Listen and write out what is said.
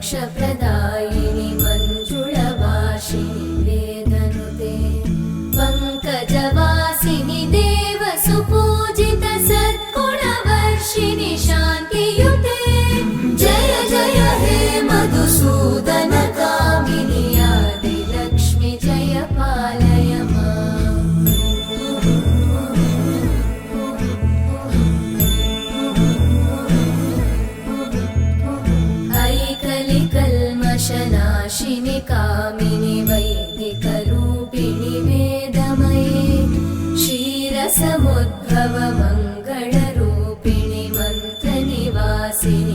मोक्षप्रदायिनि मञ्जुळवासिनि वेदनुते पङ्कजवासिनि देवसुपूजित सद्गुणवर्षिणि शान्तियुते जय जय हे मधुसूदन कामिनि आदिलक्ष्मि जय पालय माम्। ऐकलिकल्मषनाशिनि कामिनि वैदिकरूपिणि वेदमये क्षीरसमुद्भव मङ्गलरूपिणि मन्त्रनिवासिनि